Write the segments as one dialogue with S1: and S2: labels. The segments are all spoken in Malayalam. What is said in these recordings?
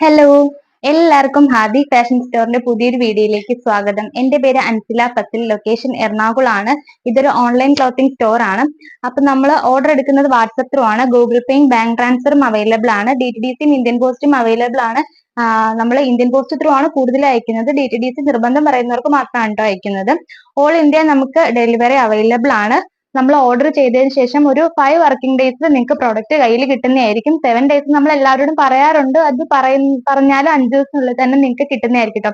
S1: ഹലോ, എല്ലാവർക്കും ഹാദി ഫാഷൻ സ്റ്റോറിന്റെ പുതിയൊരു വീഡിയോയിലേക്ക് സ്വാഗതം. എന്റെ പേര് അൻസില ഫസിൽ, ലൊക്കേഷൻ എറണാകുളമാണ്. ഇതൊരു ഓൺലൈൻ ക്ലോത്തിങ് സ്റ്റോർ ആണ്. അപ്പൊ നമ്മൾ ഓർഡർ എടുക്കുന്നത് വാട്സപ്പ് ത്രൂ ആണ്. ഗൂഗിൾ പേയും ബാങ്ക് ട്രാൻസ്ഫറും അവൈലബിൾ ആണ്. DTDCയും ഇന്ത്യൻ പോസ്റ്റും അവൈലബിൾ ആണ്. നമ്മൾ ഇന്ത്യൻ പോസ്റ്റ് ത്രൂ ആണ് കൂടുതൽ അയക്കുന്നത്. DTDC നിർബന്ധം പറയുന്നവർക്ക് മാത്രമാണ് കേട്ടോ അയക്കുന്നത്. ഓൾ ഇന്ത്യ നമുക്ക് ഡെലിവറി അവൈലബിൾ ആണ്. നമ്മൾ ഓർഡർ ചെയ്തതിന് ശേഷം ഒരു 5 വർക്കിംഗ് ഡേയ്സിൽ നിങ്ങൾക്ക് പ്രൊഡക്റ്റ് കയ്യിൽ കിട്ടുന്നതായിരിക്കും. 7 ഡേയ്സ് നമ്മൾ എല്ലാവരോടും പറയാറുണ്ട്. അത് പറഞ്ഞാലും 5 ദിവസത്തിനുള്ളിൽ തന്നെ നിങ്ങൾക്ക് കിട്ടുന്നതായിരിക്കും കേട്ടോ.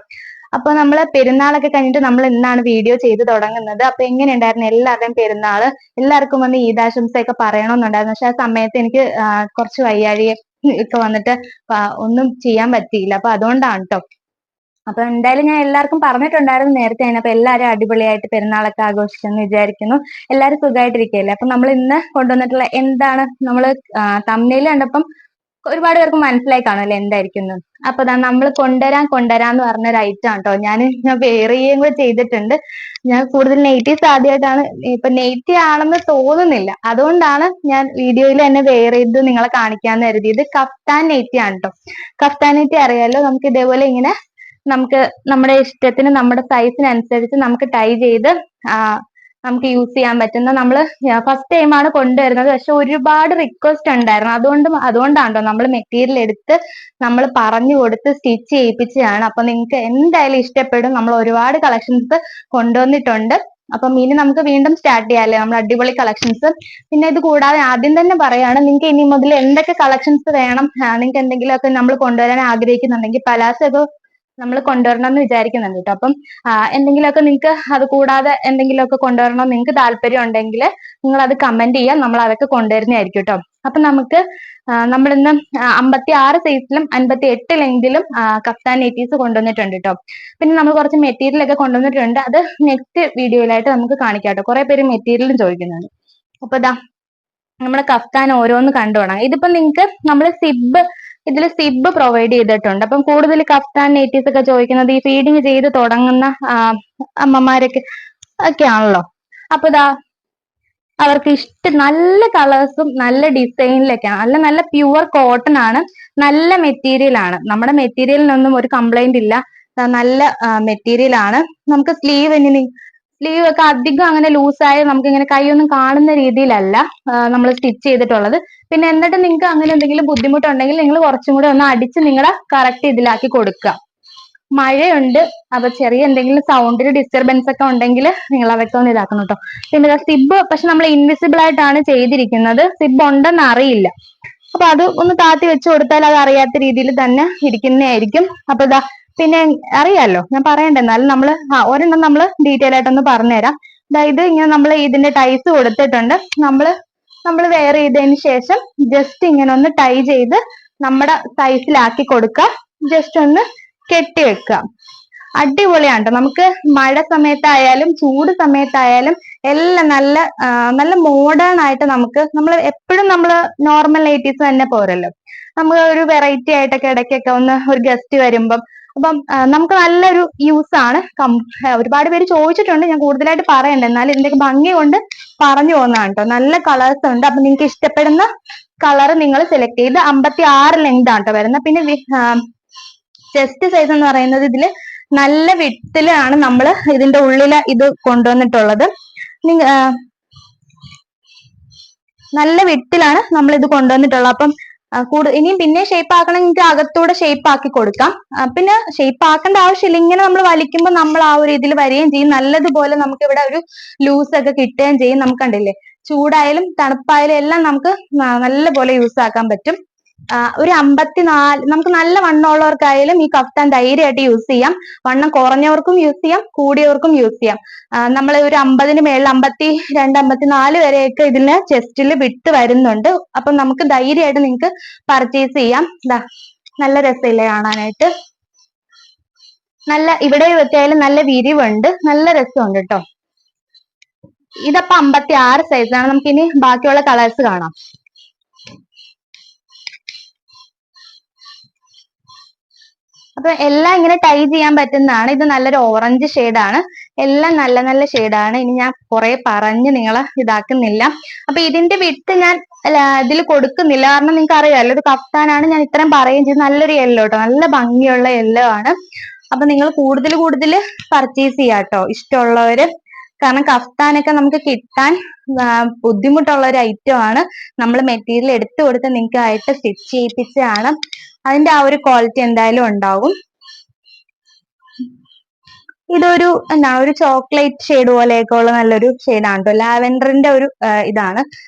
S1: അപ്പൊ നമ്മൾ പെരുന്നാളൊക്കെ കഴിഞ്ഞിട്ട് നമ്മൾ ഇന്നാണ് വീഡിയോ ചെയ്ത് തുടങ്ങുന്നത്. അപ്പൊ എങ്ങനെയുണ്ടായിരുന്നു എല്ലാവരുടെയും പെരുന്നാള്? എല്ലാവർക്കും വന്ന് ഈദാശംസയൊക്കെ പറയണമെന്നുണ്ടായിരുന്നു. പക്ഷെ ആ സമയത്ത് എനിക്ക് കുറച്ച് വയ്യാഴിക ഒക്കെ വന്നിട്ട് ഒന്നും ചെയ്യാൻ പറ്റിയില്ല. അപ്പൊ അതുകൊണ്ടാണ് കേട്ടോ. അപ്പൊ എന്തായാലും ഞാൻ എല്ലാവർക്കും പറഞ്ഞിട്ടുണ്ടായിരുന്നു നേരത്തെ തന്നെ. അപ്പൊ എല്ലാവരും അടിപൊളിയായിട്ട് പെരുന്നാളൊക്കെ ആഘോഷിച്ചെന്ന് വിചാരിക്കുന്നു. എല്ലാവരും സുഖമായിട്ടിരിക്കുകയല്ലേ. അപ്പൊ നമ്മൾ ഇന്ന് കൊണ്ടുവന്നിട്ടുള്ള എന്താണ്, നമ്മൾ തമ്മിൽ കണ്ടപ്പം ഒരുപാട് പേർക്ക് മനസ്സിലായി കാണുമല്ലോ എന്തായിരിക്കും. അപ്പൊ നമ്മൾ കൊണ്ടുവരാന്ന് പറഞ്ഞൊരു ഐറ്റം ആണ് കേട്ടോ. ഞാൻ വെയർ ചെയ്യുകയും കൂടെ ചെയ്തിട്ടുണ്ട്. ഞാൻ കൂടുതൽ നെയ്റ്റീസ് ആദ്യമായിട്ടാണ്, ഇപ്പൊ നെയ്റ്റി ആണെന്ന് തോന്നുന്നില്ല. അതുകൊണ്ടാണ് ഞാൻ വീഡിയോയിൽ തന്നെ വെയർ ചെയ്ത് നിങ്ങളെ കാണിക്കാന്ന് കരുതിയത്. കഫ്താൻ നെയ്റ്റി ആണ് കേട്ടോ. കഫ്താൻ നെയ്റ്റി അറിയാലോ, നമുക്ക് ഇതേപോലെ ഇങ്ങനെ നമുക്ക് നമ്മുടെ ഇഷ്ടത്തിന് നമ്മുടെ സൈസിനനുസരിച്ച് നമുക്ക് ടൈ ചെയ്ത് നമുക്ക് യൂസ് ചെയ്യാൻ പറ്റുന്ന, നമ്മൾ ഫസ്റ്റ് ടൈമാണ് കൊണ്ടുവരുന്നത്. പക്ഷെ ഒരുപാട് റിക്വസ്റ്റ് ഉണ്ടായിരുന്നു. അതുകൊണ്ടാണോ നമ്മൾ മെറ്റീരിയൽ എടുത്ത് നമ്മൾ പറഞ്ഞു കൊടുത്ത് സ്റ്റിച്ച് ചെയ്യിപ്പിച്ചതാണ്. അപ്പൊ നിങ്ങൾക്ക് എന്തായാലും ഇഷ്ടപ്പെടും. നമ്മൾ ഒരുപാട് കളക്ഷൻസ് കൊണ്ടുവന്നിട്ടുണ്ട്. അപ്പം ഇനി നമുക്ക് വീണ്ടും സ്റ്റാർട്ട് ചെയ്യാല്ലേ നമ്മൾ അടിപൊളി കളക്ഷൻസ്. പിന്നെ ഇത് കൂടാതെ ആദ്യം തന്നെ പറയാണ്, നിങ്ങൾക്ക് ഇനി മുതൽ എന്തൊക്കെ കളക്ഷൻസ് വേണം, നിങ്ങൾക്ക് എന്തെങ്കിലുമൊക്കെ നമ്മൾ കൊണ്ടുവരാൻ ആഗ്രഹിക്കുന്നുണ്ടെങ്കിൽ പലാസോ ഒക്കെ നമ്മൾ കൊണ്ടുവരണം എന്ന് വിചാരിക്കുന്നുണ്ട് കേട്ടോ. അപ്പം എന്തെങ്കിലുമൊക്കെ നിങ്ങൾക്ക് അത് കൂടാതെ എന്തെങ്കിലുമൊക്കെ കൊണ്ടുവരണം നിങ്ങൾക്ക് താല്പര്യം ഉണ്ടെങ്കിൽ നിങ്ങൾ അത് കമന്റ് ചെയ്യാം. നമ്മൾ അതൊക്കെ കൊണ്ടുവരുന്നതായിരിക്കും കേട്ടോ. അപ്പൊ നമുക്ക് നമ്മളിന്ന് 56 സൈസിലും 58 ലെങ്തിലും കഫ്താൻ നെറ്റീസ് കൊണ്ടുവന്നിട്ടുണ്ട് കേട്ടോ. പിന്നെ നമ്മൾ കുറച്ച് മെറ്റീരിയൽ ഒക്കെ കൊണ്ടുവന്നിട്ടുണ്ട്. അത് നെക്സ്റ്റ് വീഡിയോയിലായിട്ട് നമുക്ക് കാണിക്കാം കേട്ടോ. കുറെ പേര് മെറ്റീരിയലും ചോദിക്കുന്നുണ്ട്. അപ്പൊ ഇതാ നമ്മുടെ കഫ്താൻ ഓരോന്ന് കണ്ടുപോകണം. ഇതിപ്പോ നിങ്ങൾക്ക് നമ്മൾ സിബ് പ്രൊവൈഡ് ചെയ്തിട്ടുണ്ട്. അപ്പം കൂടുതൽ കഫ്താൻ നെറ്റീസ് ഒക്കെ ചോദിക്കുന്നത് ഈ ഫീഡിങ് ചെയ്ത് തുടങ്ങുന്ന അമ്മമാരൊക്കെ ഒക്കെയാണല്ലോ. അപ്പൊ ഇതാ അവർക്ക് നല്ല കളേഴ്സും നല്ല ഡിസൈനിലൊക്കെയാണ്. നല്ല പ്യുവർ കോട്ടൺ ആണ്. നല്ല മെറ്റീരിയൽ ആണ്. നമ്മുടെ മെറ്റീരിയലിനൊന്നും ഒരു കംപ്ലൈന്റ് ഇല്ല. നല്ല മെറ്റീരിയൽ ആണ്. നമുക്ക് സ്ലീവ് ഒക്കെ അധികം അങ്ങനെ ലൂസായി നമുക്ക് ഇങ്ങനെ കൈയൊന്നും കാണുന്ന രീതിയിലല്ല നമ്മൾ സ്റ്റിച്ച് ചെയ്തിട്ടുള്ളത്. പിന്നെ എന്നിട്ട് നിങ്ങൾക്ക് അങ്ങനെ എന്തെങ്കിലും ബുദ്ധിമുട്ടുണ്ടെങ്കിൽ നിങ്ങൾ കുറച്ചും കൂടെ ഒന്ന് അടിച്ച് നിങ്ങളുടെ കറക്റ്റ് ഇതിലാക്കി കൊടുക്കുക. മഴയുണ്ട്, അപ്പൊ ചെറിയ എന്തെങ്കിലും സൗണ്ടിന് ഡിസ്റ്റർബൻസ് ഒക്കെ ഉണ്ടെങ്കിൽ നിങ്ങൾ അതൊക്കെ ഒന്ന് ഇതാക്കണം കേട്ടോ. പിന്നെ സിബ് പക്ഷെ നമ്മൾ ഇൻവിസിബിൾ ആയിട്ടാണ് ചെയ്തിരിക്കുന്നത്. സിബ് ഉണ്ടെന്ന് അറിയില്ല. അപ്പൊ അത് ഒന്ന് താത്തി വെച്ച് കൊടുത്താൽ അത് അറിയാത്ത രീതിയിൽ തന്നെ ഇരിക്കുന്നതായിരിക്കും. അപ്പൊ ഇതാ പിന്നെ അറിയാലോ, ഞാൻ പറയണ്ട, എന്നാലും നമ്മൾ ഒരെണ്ണം നമ്മൾ ഡീറ്റെയിൽ ആയിട്ടൊന്ന് പറഞ്ഞുതരാം. ഇത് ഇങ്ങനെ നമ്മൾ ഇതിന്റെ ടൈസ് കൊടുത്തിട്ടുണ്ട്. നമ്മൾ വെയർ ചെയ്തതിന് ശേഷം ജസ്റ്റ് ഇങ്ങനെ ഒന്ന് ടൈ ചെയ്ത് നമ്മുടെ സൈസിലാക്കി കൊടുക്കുക. ജസ്റ്റ് ഒന്ന് കെട്ടി വെക്കുക. അടിപൊളിയാണ് ട്ടോ. നമുക്ക് മഴ സമയത്തായാലും ചൂട് സമയത്തായാലും എല്ലാം നല്ല മോഡേൺ ആയിട്ട് നമ്മൾ എപ്പോഴും നമ്മൾ നോർമൽ നൈറ്റീസ് തന്നെ പോരല്ലോ. നമുക്ക് ഒരു വെറൈറ്റി ആയിട്ടൊക്കെ ഇടയ്ക്കൊക്കെ ഒന്ന് ഒരു ഗസ്റ്റ് വരുമ്പം അപ്പം നമുക്ക് നല്ലൊരു യൂസ് ആണ്. ഒരുപാട് പേര് ചോദിച്ചിട്ടുണ്ട്, ഞാൻ കൂടുതലായിട്ട് പറയണ്ട, എന്നാലും ഇതിന്റെയൊക്കെ ഭംഗി കൊണ്ട് പറഞ്ഞു പോകുന്നതാണ് കേട്ടോ. നല്ല കളേഴ്സ് ഉണ്ട്. അപ്പൊ നിങ്ങൾക്ക് ഇഷ്ടപ്പെടുന്ന കളർ നിങ്ങൾ സെലക്ട് ചെയ്ത് 56 ലെങ്ത് ആണ് കേട്ടോ വരുന്നത്. പിന്നെ ചെസ്റ്റ് സൈസ് എന്ന് പറയുന്നത് ഇതില് നല്ല വിട്ടിലാണ് നമ്മൾ ഇതിന്റെ ഉള്ളില് ഇത് കൊണ്ടുവന്നിട്ടുള്ളത്. നല്ല വിട്ടിലാണ് നമ്മൾ ഇത് കൊണ്ടുവന്നിട്ടുള്ളത്. അപ്പം പിന്നെ ഷേപ്പ് ആക്കണം, നിങ്ങൾക്ക് അകത്തൂടെ ഷേപ്പ് ആക്കി കൊടുക്കാം. പിന്നെ ഷേപ്പ് ആക്കേണ്ട ആവശ്യമില്ല. ഇങ്ങനെ നമ്മൾ വലിക്കുമ്പോൾ നമ്മൾ ആ ഒരു ഇതിൽ വരികയും ചെയ്യും. നല്ലതുപോലെ നമുക്ക് ഇവിടെ ഒരു ലൂസ് ഒക്കെ കിട്ടുകയും ചെയ്യും. നമുക്ക് കണ്ടില്ലേ, ചൂടായാലും തണുപ്പായാലും എല്ലാം നമുക്ക് നല്ലപോലെ യൂസ് ആക്കാൻ പറ്റും. ഒരു 54, നമുക്ക് നല്ല വണ്ണമുള്ളവർക്കായാലും ഈ കഫ്താൻ ധൈര്യമായിട്ട് യൂസ് ചെയ്യാം. വണ്ണം കുറഞ്ഞവർക്കും യൂസ് ചെയ്യാം, കൂടിയവർക്കും യൂസ് ചെയ്യാം. നമ്മൾ ഒരു 50-ന് മേളിൽ 52, 54 വരെയൊക്കെ ഇതിന് ചെസ്റ്റിൽ വിട്ട് വരുന്നുണ്ട്. അപ്പം നമുക്ക് ധൈര്യമായിട്ട് നിങ്ങൾക്ക് പർച്ചേസ് ചെയ്യാം. നല്ല രസമില്ലേ കാണാനായിട്ട്? ഇവിടെ വെച്ചായാലും നല്ല വിരിവുണ്ട്, നല്ല രസമുണ്ട് കേട്ടോ. ഇതപ്പോ 56 സൈസാണ്. നമുക്കിനി ബാക്കിയുള്ള കളേഴ്സ് കാണാം. അപ്പൊ എല്ലാം ഇങ്ങനെ ടൈ ചെയ്യാൻ പറ്റുന്നതാണ്. ഇത് നല്ലൊരു ഓറഞ്ച് ആണ്. എല്ലാം നല്ല നല്ല ഷെയ്ഡാണ്. ഇനി ഞാൻ കുറെ പറഞ്ഞ് നിങ്ങളെ ഇതാക്കുന്നില്ല. അപ്പൊ ഇതിന്റെ വിട്ട് ഞാൻ ഇതിൽ കൊടുക്കുന്നില്ല, കാരണം നിങ്ങൾക്ക് അറിയാമല്ലോ ഇത് കഫ്താനാണ്. ഞാൻ ഇത്രയും പറയുകയും ചെയ്തു. നല്ലൊരു യെല്ലോ കേട്ടോ, നല്ല ഭംഗിയുള്ള യെല്ലോ ആണ്. അപ്പൊ നിങ്ങൾ കൂടുതൽ കൂടുതൽ പർച്ചേസ് ചെയ്യാട്ടോ ഇഷ്ടമുള്ളവര്. കാരണം കഫ്താനൊക്കെ നമുക്ക് കിട്ടാൻ ബുദ്ധിമുട്ടുള്ള ഒരു ഐറ്റം ആണ്. നമ്മൾ മെറ്റീരിയൽ എടുത്തു കൊടുത്ത് നിങ്ങൾക്ക് ആയിട്ട് സ്റ്റിച്ച് ചെയ്യിപ്പിച്ചാണ്. അതിന്റെ ആ ഒരു ക്വാളിറ്റി എന്തായാലും ഉണ്ടാവും. ഇതൊരു എന്താണ്, ഒരു ചോക്ലേറ്റ് ഷെയ്ഡ് പോലെയൊക്കെ ഉള്ള നല്ലൊരു ഷെയ്ഡാണ് കേട്ടോ. ലാവെൻഡറിന്റെ ഒരു ഇതാണ്.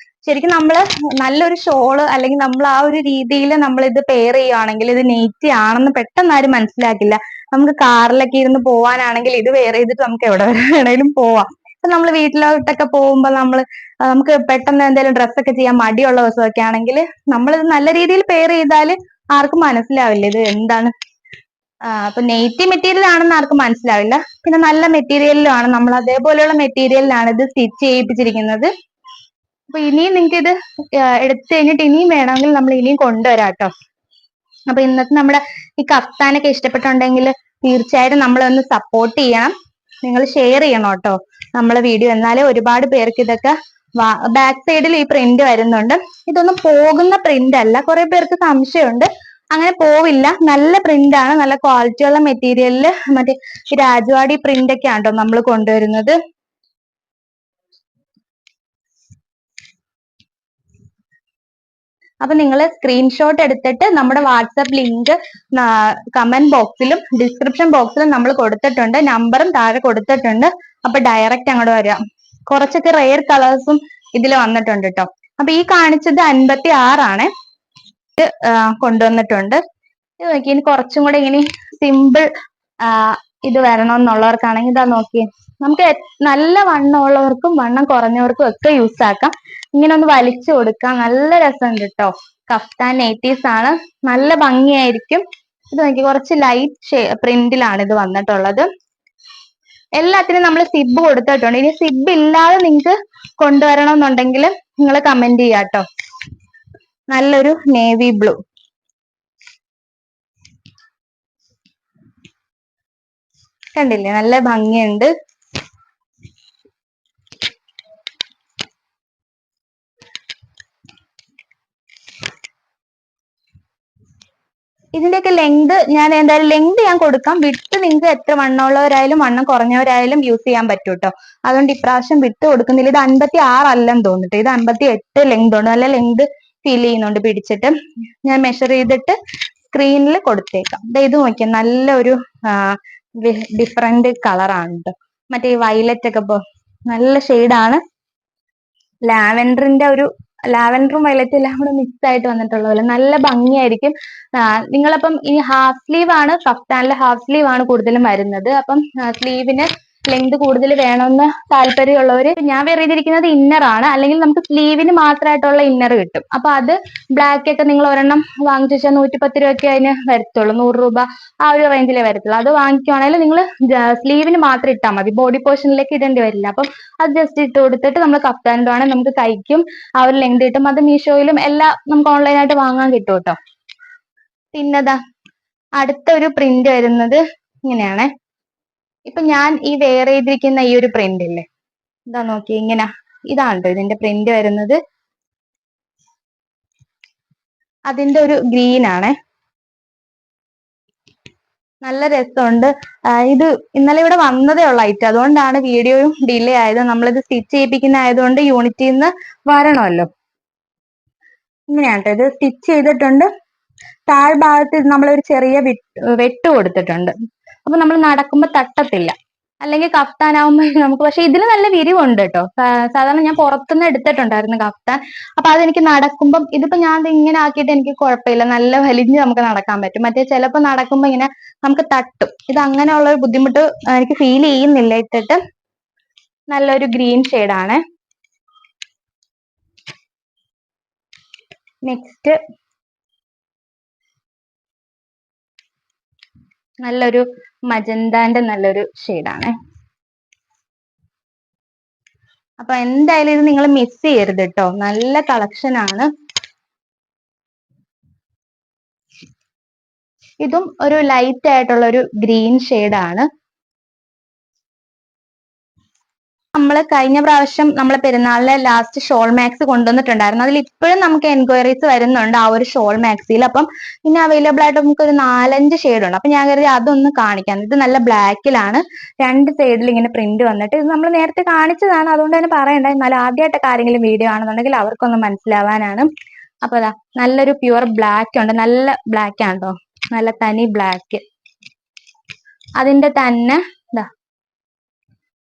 S1: ശരിക്കും നമ്മള് നല്ലൊരു ഷോള് അല്ലെങ്കിൽ നമ്മൾ ആ ഒരു രീതിയിൽ നമ്മൾ ഇത് പെയർ ചെയ്യുകയാണെങ്കിൽ ഇത് നെയ്റ്റി ആണെന്ന് പെട്ടെന്ന് ആരും മനസ്സിലാക്കില്ല. നമുക്ക് കാറിലൊക്കെ ഇരുന്ന് പോവാനാണെങ്കിൽ ഇത് വെയർ ചെയ്തിട്ട് നമുക്ക് എവിടെ വേണേലും പോവാം. ഇപ്പൊ നമ്മൾ വീട്ടിലോട്ടൊക്കെ പോകുമ്പോ നമുക്ക് പെട്ടെന്ന് എന്തെങ്കിലും ഡ്രസ്സൊക്കെ ചെയ്യാൻ മടിയുള്ള ദിവസമൊക്കെ ആണെങ്കിൽ നമ്മൾ ഇത് നല്ല രീതിയിൽ പെയർ ചെയ്താൽ ആർക്കും മനസ്സിലാവില്ല ഇത് എന്താണ്. അപ്പൊ നെയ്റ്റി മെറ്റീരിയൽ ആണെന്ന് ആർക്കും മനസ്സിലാവില്ല. പിന്നെ നല്ല മെറ്റീരിയലിലാണ്, നമ്മൾ അതേപോലെയുള്ള മെറ്റീരിയലിലാണ് ഇത് സ്റ്റിച്ച് ചെയ്യിപ്പിച്ചിരിക്കുന്നത്. അപ്പൊ ഇനിയും നിങ്ങൾക്ക് ഇത് എടുത്തു കഴിഞ്ഞിട്ട് ഇനിയും വേണമെങ്കിൽ നമ്മൾ ഇനിയും കൊണ്ടുവരാം കേട്ടോ. അപ്പൊ ഇന്നത്തെ നമ്മുടെ ഈ കഫ്താനൊക്കെ ഇഷ്ടപ്പെട്ടുണ്ടെങ്കിൽ തീർച്ചയായിട്ടും നമ്മളൊന്ന് സപ്പോർട്ട് ചെയ്യണം. നിങ്ങൾ ഷെയർ ചെയ്യണം കേട്ടോ നമ്മളെ വീഡിയോ. എന്നാലേ ഒരുപാട് പേർക്ക് ഇതൊക്കെ ബാക്ക് സൈഡിൽ ഈ പ്രിന്റ് വരുന്നുണ്ട്. ഇതൊന്നും പോകുന്ന പ്രിന്റ് അല്ല. കുറെ പേർക്ക് സംശയമുണ്ട്. അങ്ങനെ പോവില്ല, നല്ല പ്രിന്റ് ആണ്. നല്ല ക്വാളിറ്റിയുള്ള മെറ്റീരിയലില് മറ്റേ രാജവാടി പ്രിന്റ് ഒക്കെ ആണോ നമ്മൾ കൊണ്ടുവരുന്നത്. അപ്പൊ നിങ്ങൾ സ്ക്രീൻഷോട്ട് എടുത്തിട്ട് നമ്മുടെ വാട്സപ്പ് ലിങ്ക് കമന്റ് ബോക്സിലും ഡിസ്ക്രിപ്ഷൻ ബോക്സിലും നമ്മൾ കൊടുത്തിട്ടുണ്ട്. നമ്പറും താഴെ കൊടുത്തിട്ടുണ്ട്. അപ്പൊ ഡയറക്റ്റ് അങ്ങോട്ട് വരാം. കുറച്ചൊക്കെ റെയർ കളേഴ്സും ഇതിൽ വന്നിട്ടുണ്ട് കേട്ടോ. അപ്പൊ ഈ കാണിച്ചത് 56 കൊണ്ടുവന്നിട്ടുണ്ട്. ഇത് നോക്കി, ഇനി കുറച്ചും കൂടെ ഇനി സിമ്പിൾ ഇത് വരണമെന്നുള്ളവർക്കാണെങ്കിൽ ഇതാ നോക്കി, നമുക്ക് നല്ല വണ്ണമുള്ളവർക്കും വണ്ണം കുറഞ്ഞവർക്കും ഒക്കെ യൂസ് ആക്കാം. ഇങ്ങനെ ഒന്ന് വലിച്ചു കൊടുക്കാം. നല്ല രസമുണ്ട് കേട്ടോ. കഫ്താൻ നൈറ്റീസ് ആണ്, നല്ല ഭംഗിയായിരിക്കും. ഇത് നോക്കി, കുറച്ച് ലൈറ്റ് പ്രിന്റിലാണ് ഇത് വന്നിട്ടുള്ളത്. എല്ലാത്തിനും നമ്മൾ സിബ് കൊടുത്തിട്ടുണ്ട്. ഇനി സിബ് ഇല്ലാതെ നിങ്ങൾക്ക് കൊണ്ടുവരണമെന്നുണ്ടെങ്കിൽ നിങ്ങൾ കമന്റ് ചെയ്യാട്ടോ. നല്ലൊരു നേവി ബ്ലൂ, കണ്ടില്ലേ, നല്ല ഭംഗിയുണ്ട്. ഇതിന്റെയൊക്കെ ലെങ്ത് ഞാൻ എന്തായാലും ഞാൻ കൊടുക്കാം. വിട്ട് നിങ്ങൾക്ക് എത്ര വണ്ണമുള്ളവരായാലും വണ്ണം കുറഞ്ഞവരായാലും യൂസ് ചെയ്യാൻ പറ്റും കേട്ടോ. അതുകൊണ്ട് ഇപ്രാവശ്യം വിട്ട് കൊടുക്കുന്നില്ല. ഇത് 56 അല്ലെന്ന് തോന്നിട്ട്, ഇത് 58 ലെങ്ത് ഉണ്ട്. നല്ല ലെങ്ത് ഫീൽ ചെയ്യുന്നുണ്ട് പിടിച്ചിട്ട്. ഞാൻ മെഷർ ചെയ്തിട്ട് സ്ക്രീനിൽ കൊടുത്തേക്കാം. ഇത് നോക്കിയാൽ നല്ലൊരു ഡിഫറെന്റ് കളറാണ് കേട്ടോ. മറ്റേ വയലറ്റ് ഒക്കെ നല്ല ഷെയ്ഡാണ്. ലാവെൻഡറിന്റെ ഒരു ലാവെൻഡറും വയലറ്റും എല്ലാം കൂടെ മിക്സ് ആയിട്ട് വന്നിട്ടുള്ള പോലെ നല്ല ഭംഗിയായിരിക്കും. നിങ്ങളപ്പം ഈ ഹാഫ് സ്ലീവ് ആണ്, കഫ്താനിലെ ഹാഫ് സ്ലീവ് ആണ് കൂടുതലും വരുന്നത്. അപ്പം സ്ലീവിന് ലെങ്ത് കൂടുതൽ വേണമെന്ന് താല്പര്യമുള്ളവർ, ഞാൻ വെയർ ചെയ്തിരിക്കുന്നത് ഇന്നർ ആണ്. അല്ലെങ്കിൽ നമുക്ക് സ്ലീവിന് മാത്രമായിട്ടുള്ള ഇന്നർ കിട്ടും. അപ്പൊ അത് ബ്ലാക്ക് ഒക്കെ നിങ്ങൾ ഒരെണ്ണം വാങ്ങിച്ചു വെച്ചാൽ 110 രൂപയ്ക്ക് അതിന് വരത്തുള്ളൂ. 100 രൂപ ആ ഒരു റേഞ്ചിലേ വരത്തുള്ളൂ. അത് വാങ്ങിക്കുവാണെങ്കിൽ നിങ്ങൾ സ്ലീവിന് മാത്രം ഇട്ടാൽ മതി, ബോഡി പോർഷനിലേക്ക് ഇടേണ്ടി വരില്ല. അപ്പം അത് ജസ്റ്റ് ഇട്ട് കൊടുത്തിട്ട് നമ്മൾ കഫ്താനിലും ആണെങ്കിൽ നമുക്ക് കൈക്കും ആ ഒരു ലെങ്ത് കിട്ടും. അത് മീഷോയിലും എല്ലാം നമുക്ക് ഓൺലൈനായിട്ട് വാങ്ങാൻ കിട്ടും കേട്ടോ. പിന്നെതാ അടുത്ത ഒരു പ്രിന്റ് വരുന്നത് ഇങ്ങനെയാണ്. ഇപ്പൊ ഞാൻ ഈ വെയർ ചെയ്തിരിക്കുന്ന ഈ ഒരു പ്രിന്റ് ഇല്ലേ, ഇതാ നോക്കി, ഇങ്ങനെ ഇതാണ് ഇതിന്റെ പ്രിന്റ് വരുന്നത്. അതിന്റെ ഒരു ഗ്രീൻ ആണ്, നല്ല രസമുണ്ട്. ഇത് ഇന്നലെ ഇവിടെ വന്നതേ ഉള്ള ഐറ്റം, അതുകൊണ്ടാണ് വീഡിയോയും ഡിലേ ആയത്. നമ്മളിത് സ്റ്റിച്ച് ചെയ്യിപ്പിക്കുന്ന ആയതുകൊണ്ട് യൂണിറ്റിൽ നിന്ന് വരണമല്ലോ. ഇങ്ങനെയാണ് ഇത് സ്റ്റിച്ച് ചെയ്തിട്ടുണ്ട്. താഴ്ഭാഗത്ത് നമ്മളൊരു ചെറിയ വെട്ട് കൊടുത്തിട്ടുണ്ട്. അപ്പൊ നമ്മൾ നടക്കുമ്പോ തട്ടത്തില്ല. അല്ലെങ്കിൽ കഫ്താനാവുമ്പോ നമുക്ക്, പക്ഷെ ഇതിന് നല്ല വിരിവുണ്ട് കേട്ടോ. സാധാരണ ഞാൻ പുറത്തുനിന്ന് എടുത്തിട്ടുണ്ടായിരുന്നു കഫ്താൻ. അപ്പൊ അതെനിക്ക് നടക്കുമ്പം, ഇതിപ്പോ ഞാൻ ഇങ്ങനെ ആക്കിയിട്ട് എനിക്ക് കുഴപ്പമില്ല, നല്ല വലിഞ്ഞ് നമുക്ക് നടക്കാൻ പറ്റും. മറ്റേ ചിലപ്പോ നടക്കുമ്പോ ഇങ്ങനെ നമുക്ക് തട്ടും. ഇത് അങ്ങനെയുള്ള ഒരു ബുദ്ധിമുട്ട് എനിക്ക് ഫീൽ ചെയ്യുന്നില്ല ഇട്ടിട്ട്. നല്ലൊരു ഗ്രീൻ ഷെയ്ഡാണ്. നെക്സ്റ്റ് നല്ലൊരു മജന്താന്റെ നല്ലൊരു ഷെയ്ഡാണ്. അപ്പൊ എന്തായാലും ഇത് നിങ്ങൾ മിസ് ചെയ്യരുത് കേട്ടോ. നല്ല കളക്ഷൻ ആണ്. ഇതും ഒരു ലൈറ്റ് ആയിട്ടുള്ള ഒരു ഗ്രീൻ ഷെയ്ഡാണ്. നമ്മൾ കഴിഞ്ഞ പ്രാവശ്യം നമ്മളെ പെരുന്നാളിലെ ലാസ്റ്റ് ഷോൾ മാക്സ് കൊണ്ടുവന്നിട്ടുണ്ടായിരുന്നു. അതിൽ ഇപ്പോഴും നമുക്ക് എൻക്വയറീസ് വരുന്നുണ്ട് ആ ഒരു ഷോൾ മാക്സിൽ. അപ്പം ഇനി അവൈലബിൾ ആയിട്ട് നമുക്ക് ഒരു 4-5 ഷെയ്ഡ് ഉണ്ട്. അപ്പൊ ഞാൻ കരുതി അതൊന്ന് കാണിക്കാം. ഇത് നല്ല ബ്ലാക്കിലാണ്, 2 സൈഡിൽ ഇങ്ങനെ പ്രിന്റ് വന്നിട്ട്. ഇത് നമ്മൾ നേരത്തെ കാണിച്ചതാണ്, അതുകൊണ്ട് തന്നെ പറയണ്ട. എന്നാലും ആദ്യമായിട്ടൊക്കെ ആരെങ്കിലും വീഡിയോ ആണെന്നുണ്ടെങ്കിൽ അവർക്കൊന്ന് മനസ്സിലാവാനാണ്. അപ്പൊ അതാ നല്ലൊരു പ്യുവർ ബ്ലാക്ക് ഉണ്ട്, നല്ല ബ്ലാക്ക് ആണ് കേട്ടോ, നല്ല തനി ബ്ലാക്ക്. അതിന്റെ തന്നെ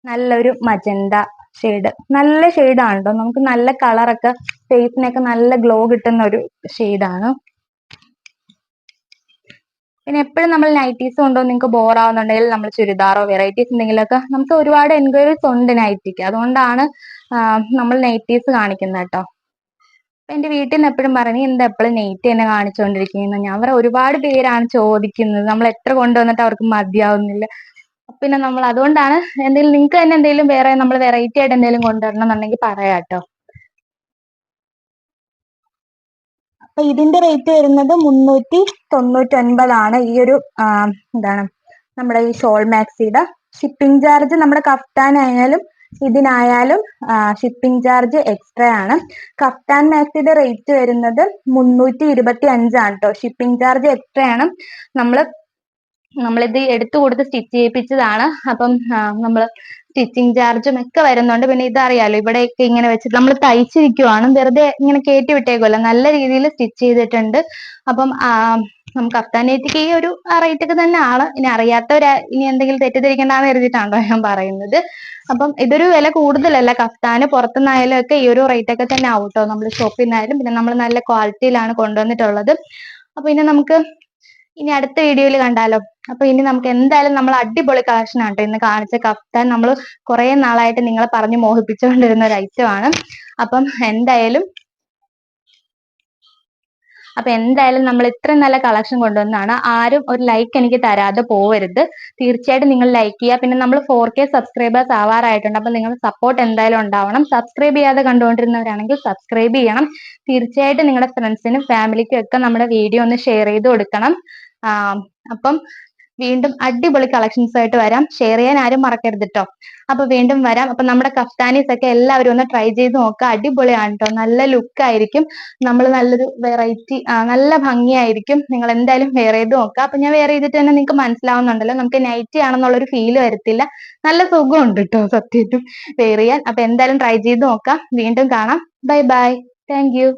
S1: നല്ലൊരു മജന്ത ഷെയ്ഡ്, നല്ല ഷെയ്ഡാണ് കേട്ടോ. നമുക്ക് നല്ല കളറൊക്കെ ഫേസിനൊക്കെ നല്ല ഗ്ലോ കിട്ടുന്ന ഒരു ഷെയ്ഡാണ്. പിന്നെ എപ്പോഴും നമ്മൾ നൈറ്റീസ് കൊണ്ടോ നിങ്ങൾക്ക് ബോർ ആവുന്നുണ്ടെങ്കിൽ നമ്മൾ ചുരിദാറോ വെറൈറ്റീസ് എന്തെങ്കിലുമൊക്കെ, നമുക്ക് ഒരുപാട് എൻക്വയറീസ് ഉണ്ട് നൈറ്റിക്ക്, അതുകൊണ്ടാണ് നമ്മൾ നൈറ്റീസ് കാണിക്കുന്നത് കേട്ടോ. അപ്പൊ എന്റെ വീട്ടിൽ നിന്ന് എപ്പോഴും പറഞ്ഞു, എന്താ എപ്പോഴും നെയ്റ്റ് തന്നെ കാണിച്ചുകൊണ്ടിരിക്കുന്നത്. ഞാൻ പറയാം, ഒരുപാട് പേരാണ് ചോദിക്കുന്നത്, നമ്മൾ എത്ര കൊണ്ടുവന്നിട്ട് അവർക്ക് മതിയാവുന്നില്ല. പിന്നെ നമ്മൾ അതുകൊണ്ടാണ്, എന്തെങ്കിലും നിങ്ങൾക്ക് തന്നെ എന്തെങ്കിലും വേറെ നമ്മൾ വെറൈറ്റി ആയിട്ട് എന്തെങ്കിലും കൊണ്ടുവരണം എന്നുണ്ടെങ്കിൽ പറയാട്ടോ. അപ്പൊ ഇതിന്റെ റേറ്റ് വരുന്നത് 399 ഈ ഒരു എന്താണ് നമ്മുടെ ഈ ഷോൾ മാക്സിയുടെ. ഷിപ്പിംഗ് ചാർജ് നമ്മുടെ കഫ്താനായാലും ഇതിനായാലും ഷിപ്പിംഗ് ചാർജ് എക്സ്ട്രാ ആണ്. കഫ്താൻ മാക്സിയുടെ റേറ്റ് വരുന്നത് 325 കേട്ടോ. ഷിപ്പിംഗ് ചാർജ് എക്സ്ട്രാ ആണ്. നമ്മളിത് എടുത്തു കൊടുത്ത് സ്റ്റിച്ച് ചെയ്യിപ്പിച്ചതാണ്. അപ്പം നമ്മൾ സ്റ്റിച്ചിങ് ചാർജും ഒക്കെ വരുന്നുണ്ട്. പിന്നെ ഇതറിയാലോ, ഇവിടെയൊക്കെ ഇങ്ങനെ വെച്ചിട്ട് നമ്മൾ തയ്ച്ചിരിക്കുവാണ്, വെറുതെ ഇങ്ങനെ കയറ്റി വിട്ടേക്കുമല്ലോ, നല്ല രീതിയിൽ സ്റ്റിച്ച് ചെയ്തിട്ടുണ്ട്. അപ്പം നമുക്ക് കഫ്താനേറ്റിക്ക് ഈ ഒരു റേറ്റ് ഒക്കെ തന്നെയാണ്. ഇനി അറിയാത്തവരാ ഇനി എന്തെങ്കിലും തെറ്റിദ്ധരിക്കണ്ടെന്ന് കരുതിയിട്ടാണോ ഞാൻ പറയുന്നത്. അപ്പം ഇതൊരു വില കൂടുതലല്ല, കഫ്താന് പുറത്തുനിന്നായാലും ഒക്കെ ഈ ഒരു റേറ്റ് ഒക്കെ തന്നെ ആവും കേട്ടോ, നമ്മൾ ഷോപ്പിൽ നിന്നായാലും. പിന്നെ നമ്മൾ നല്ല ക്വാളിറ്റിയിലാണ് കൊണ്ടുവന്നിട്ടുള്ളത്. അപ്പൊ ഇനി നമുക്ക് ഇനി അടുത്ത വീഡിയോയിൽ കണ്ടാലോ. അപ്പൊ ഇനി നമുക്ക് എന്തായാലും നമ്മൾ അടിപൊളി കളക്ഷൻ ആണ് ഇന്ന് കാണിച്ച കഫ്താൻ. നമ്മൾ കുറെ നാളായിട്ട് നിങ്ങളെ പറഞ്ഞ് മോഹിപ്പിച്ചുകൊണ്ടിരുന്ന ഒരു ഐറ്റം ആണ്. അപ്പം എന്തായാലും നമ്മൾ ഇത്രയും നല്ല കളക്ഷൻ കൊണ്ടുവന്നാണ്. ആരും ഒരു ലൈക്ക് എനിക്ക് തരാതെ പോവരുത്, തീർച്ചയായിട്ടും നിങ്ങൾ ലൈക്ക് ചെയ്യുക. പിന്നെ നമ്മൾ 4K സബ്സ്ക്രൈബേഴ്സ് ആവാറായിട്ടുണ്ട്. അപ്പൊ നിങ്ങളുടെ സപ്പോർട്ട് എന്തായാലും ഉണ്ടാവണം. സബ്സ്ക്രൈബ് ചെയ്യാതെ കണ്ടുകൊണ്ടിരുന്നവരാണെങ്കിൽ സബ്സ്ക്രൈബ് ചെയ്യണം. തീർച്ചയായിട്ടും നിങ്ങളുടെ ഫ്രണ്ട്സിനും ഫാമിലിക്കും ഒക്കെ നമ്മുടെ വീഡിയോ ഒന്ന് ഷെയർ ചെയ്ത് കൊടുക്കണം. അപ്പം വീണ്ടും അടിപൊളി കളക്ഷൻസ് ആയിട്ട് വരാം. ഷെയർ ചെയ്യാൻ ആരും മറക്കരുത് കേട്ടോ. അപ്പൊ വീണ്ടും വരാം. അപ്പൊ നമ്മുടെ കഫ്താനീസ് ഒക്കെ എല്ലാവരും ഒന്ന് ട്രൈ ചെയ്ത് നോക്കുക, അടിപൊളിയാണ് കേട്ടോ, നല്ല ലുക്ക് ആയിരിക്കും. നമ്മൾ നല്ലൊരു വെറൈറ്റി, നല്ല ഭംഗിയായിരിക്കും. നിങ്ങൾ എന്തായാലും വെയർ ചെയ്ത് നോക്കുക. അപ്പൊ ഞാൻ വെയർ ചെയ്തിട്ട് തന്നെ നിങ്ങൾക്ക് മനസ്സിലാവുന്നുണ്ടല്ലോ, നമുക്ക് നൈറ്റി ആണെന്നുള്ളൊരു ഫീല് വരത്തില്ല, നല്ല സുഖമുണ്ട് കേട്ടോ സത്യമായിട്ടും വെയർ ചെയ്യാൻ. അപ്പൊ എന്തായാലും ട്രൈ ചെയ്ത് നോക്കാം. വീണ്ടും കാണാം. Bye bye, thank you.